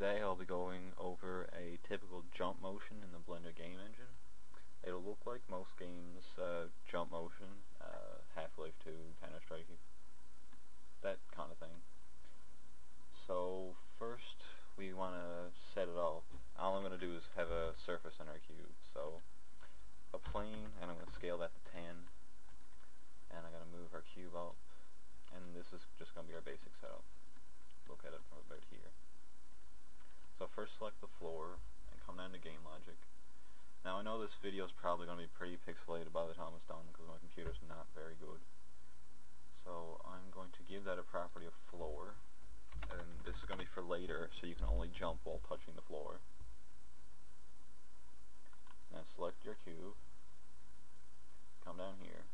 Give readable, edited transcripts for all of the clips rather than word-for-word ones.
Today I'll be going over a typical jump motion in the Blender game engine. It'll look like most games jump motion, Half-Life 2, Counter-Strike, that kind of thing. So first we want to set it up. All I'm going to do is have a surface in our cube. So a plane, and I'm going to scale that to 10, and I'm going to move our cube up, and this is just going to be our basic setup. Look at it from about here. So first select the floor and come down to game logic. Now I know this video is probably going to be pretty pixelated by the time it's done because my computer's not very good. So I'm going to give that a property of floor, and this is going to be for later so you can only jump while touching the floor. Now select your cube, come down here,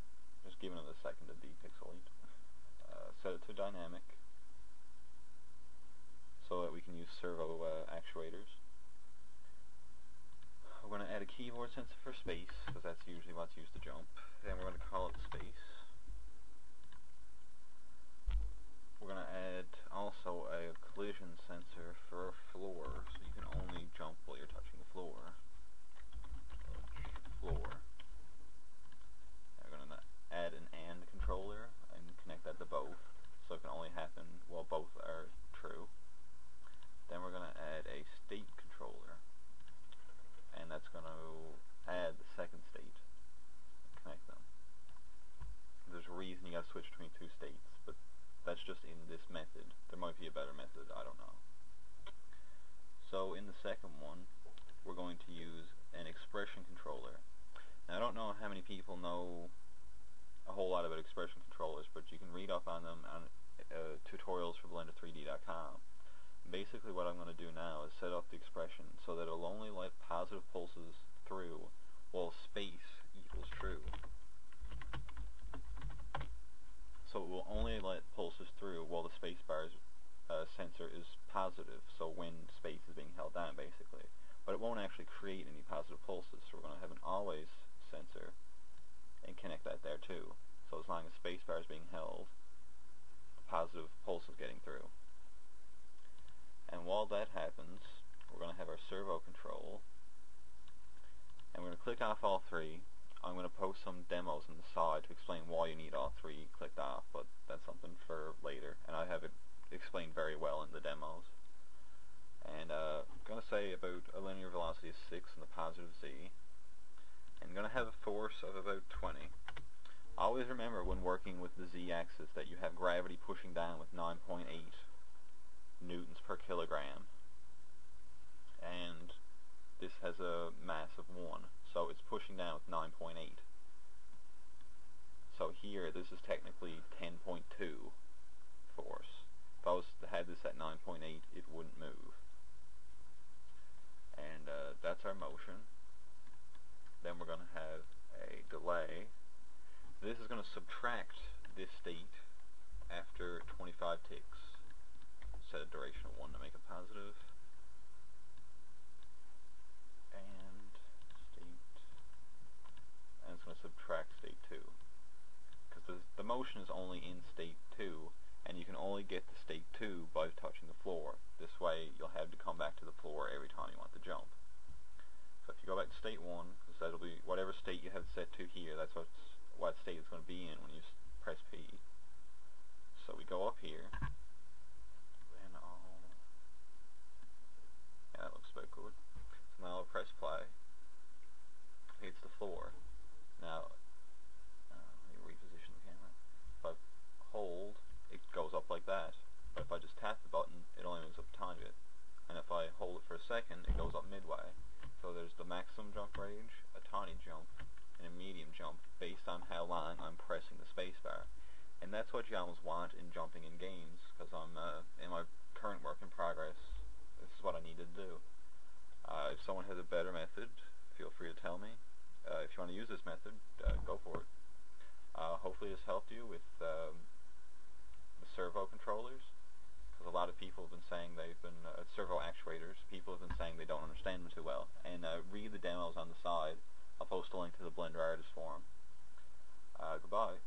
just giving it a second to depixelate, set it to dynamic so that we can use servo actuators. We're going to add a keyboard sensor for space, because that's usually what's used to jump. Then we're going to call it space. We're going to add also a collision sensor for floor, so you can only jump while you're touching the floor. Floor. We're going to add an AND controller and connect that to both, so it can only happen while both are true. Then we're going to add a state controller, and that's going to add the second state and connect them. There's a reason you got to switch between two states, but that's just in this method. There might be a better method, I don't know. So in the second one, we're going to use an expression controller. Now I don't know how many people know a whole lot about expression controllers, but you can read up on them on tutorials for blender3d.com. Basically what I'm going to do now is set up the expression so that it'll only let positive pulses through while space equals true. So it will only let pulses through while the spacebar's sensor is positive, so when space is being held down basically. But it won't actually create any positive pulses, so we're going to have an always sensor and connect that there too. So as long as spacebar is being held, the positive pulse is getting through. And while that happens, we're going to have our servo control, and we're going to click off all three. I'm going to post some demos on the side to explain why you need all three clicked off, but that's something for later, and I have it explained very well in the demos. And I'm going to say about a linear velocity of 6 in the positive z, and I'm going to have a force of about 20. Always remember when working with the z-axis that you have gravity pushing down with 9.8 newtons per kilogram, and this has a mass of 1, so it's pushing down with 9.8. So here this is technically 10.2 force. If I was to have this at 9.8, it wouldn't move. And that's our motion. Then we're going to have a delay. This is going to subtract this state after 25 ticks. Set a duration of 1 to make it positive. And state. And it's going to subtract state 2. Because the motion is only in state 2, and you can only get to state 2 by touching the floor. This way you'll have to come back to the floor every time you want to jump. So if you go back to state 1, because that'll be whatever state you have set to here, that's what state it's going to be in when you press P. So we go up here. Yeah, that looks about good. So now I'll press play. It hits the floor. Now, let me reposition the camera. If I hold, it goes up like that. But if I just tap the button, it only moves up a tiny bit. And if I hold it for a second, it goes up midway. So there's the maximum jump range, a tiny jump, and a medium jump based on how long I'm pressing the spacebar. And that's what you almost want in jumping in games, because I'm in my current work in progress. This is what I need to do. If someone has a better method, feel free to tell me. If you want to use this method, go for it. Hopefully this helped you with the servo controllers, because a lot of people have been saying they've been servo actuators. People have been saying they don't understand them too well. And read the demos on the side. I'll post a link to the Blender Artist forum. Goodbye.